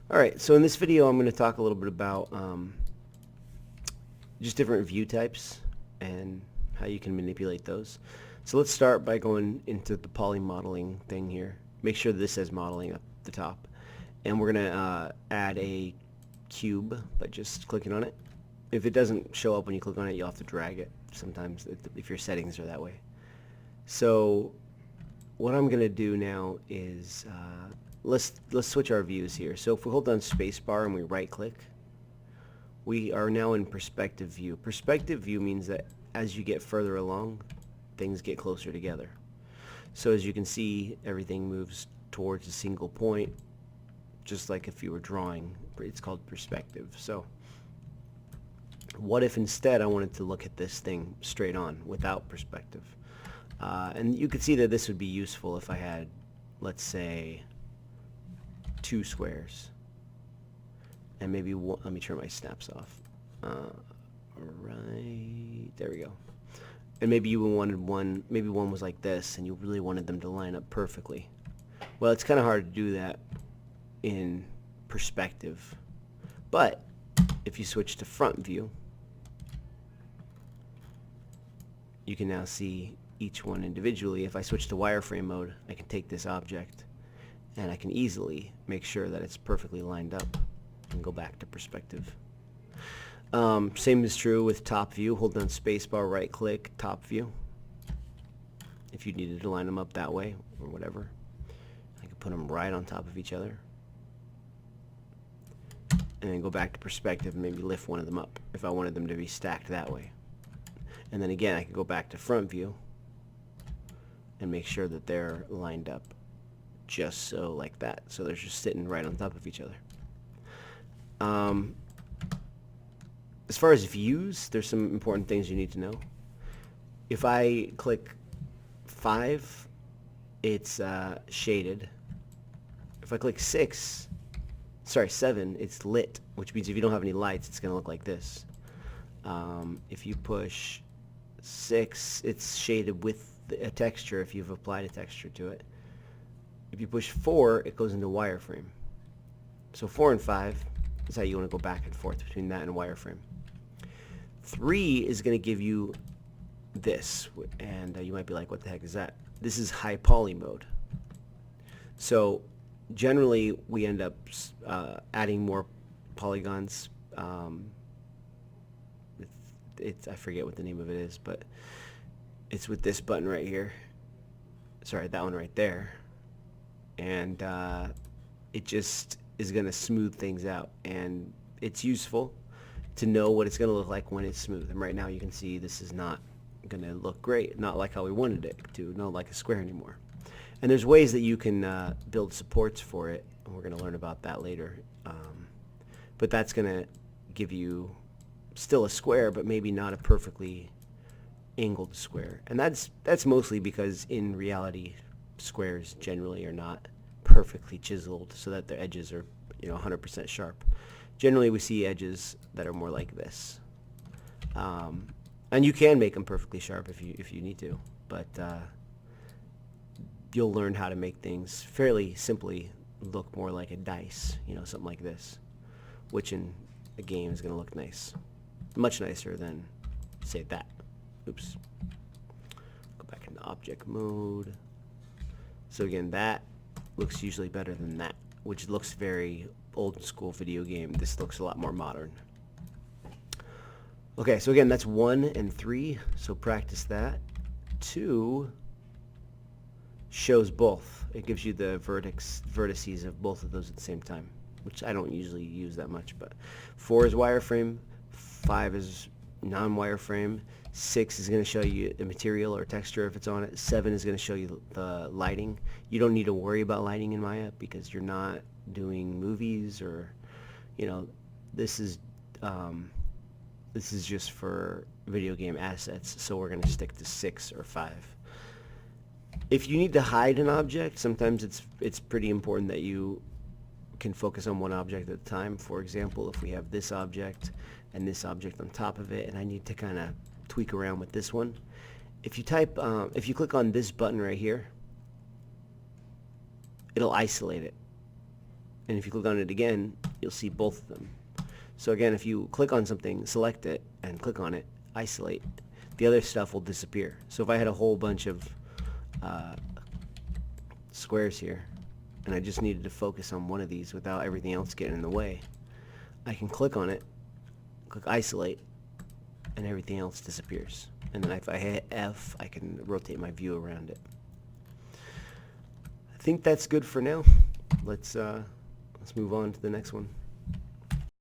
Alright, so in this video I'm going to talk a little bit about just different view types and how you can manipulate those. So let's start by going into the poly modeling thing here. Make sure this says modeling up the top. And we're going to add a cube by just clicking on it. If it doesn't show up when you click on it, you'll have to drag it sometimes if your settings are that way. So what I'm going to do now is let's switch our views here. So if we hold down spacebar and we right click, we are now in perspective view. Perspective view means that as you get further along, things get closer together. So as you can see, everything moves towards a single point, just like if you were drawing. It's called perspective. So what if instead I wanted to look at this thing straight on without perspective? And you could see that this would be useful if I had, let's say, two squares. And maybe one, let me turn my snaps off. Right, there we go. And maybe you wanted one, maybe one was like this, and you really wanted them to line up perfectly. Well, it's kind of hard to do that in perspective. But if you switch to front view, you can now see each one individually. If I switch to wireframe mode, I can take this object and I can easily make sure that it's perfectly lined up and go back to perspective. Same is true with top view. Hold down spacebar, right click, top view. If you needed to line them up that way or whatever, I could put them right on top of each other. And then go back to perspective and maybe lift one of them up if I wanted them to be stacked that way. And then again, I could go back to front view and make sure that they're lined up just so, like that. So they're just sitting right on top of each other. As far as views, there's some important things you need to know. If I click 5, it's shaded. If I click 7, it's lit, which means if you don't have any lights, it's going to look like this. If you push 6, it's shaded with a texture if you've applied a texture to it. If you push 4, it goes into wireframe. So 4 and 5 is how you want to go back and forth between that and wireframe. 3 is going to give you this, and you might be like, what the heck is that? This is high poly mode. So generally we end up adding more polygons. I forget what the name of it is, but it's with this button right here. Sorry, that one right there. And it just is going to smooth things out, and it's useful to know what it's going to look like when it's smooth. And right now you can see this is not going to look great, not like how we wanted it to, not like a square anymore. And there's ways that you can build supports for it, and we're going to learn about that later. But that's going to give you still a square, but maybe not a perfectly angled square. And that's mostly because in reality, squares generally are not perfectly chiseled so that their edges are 100% sharp. Generally we see edges that are more like this. And you can make them perfectly sharp if you need to, but you'll learn how to make things fairly simply look more like a dice, something like this, which in a game is going to look nice. Much nicer than, say, that. Oops. Go back into object mode. So again, that looks usually better than that, which looks very old school video game. This looks a lot more modern. Okay, so again, that's 1 and 3, so practice that. 2 shows both. It gives you the vertices of both of those at the same time, which I don't usually use that much, but 4 is wireframe, 5 is non-wireframe, 6 is going to show you the material or texture if it's on it, 7 is going to show you the lighting. You don't need to worry about lighting in Maya because you're not doing movies or, this is just for video game assets, so we're going to stick to 6 or 5. If you need to hide an object, sometimes it's pretty important that you can focus on one object at a time. For example, if we have this object and this object on top of it, and I need to kind of tweak around with this one, if you click on this button right here, it'll isolate it. And if you click on it again, you'll see both of them. So again, if you click on something, select it, and click on it, isolate, the other stuff will disappear. So if I had a whole bunch of squares here, and I just needed to focus on one of these without everything else getting in the way, I can click on it, click isolate, and everything else disappears. And then if I hit F, I can rotate my view around it. I think that's good for now. Let's move on to the next one.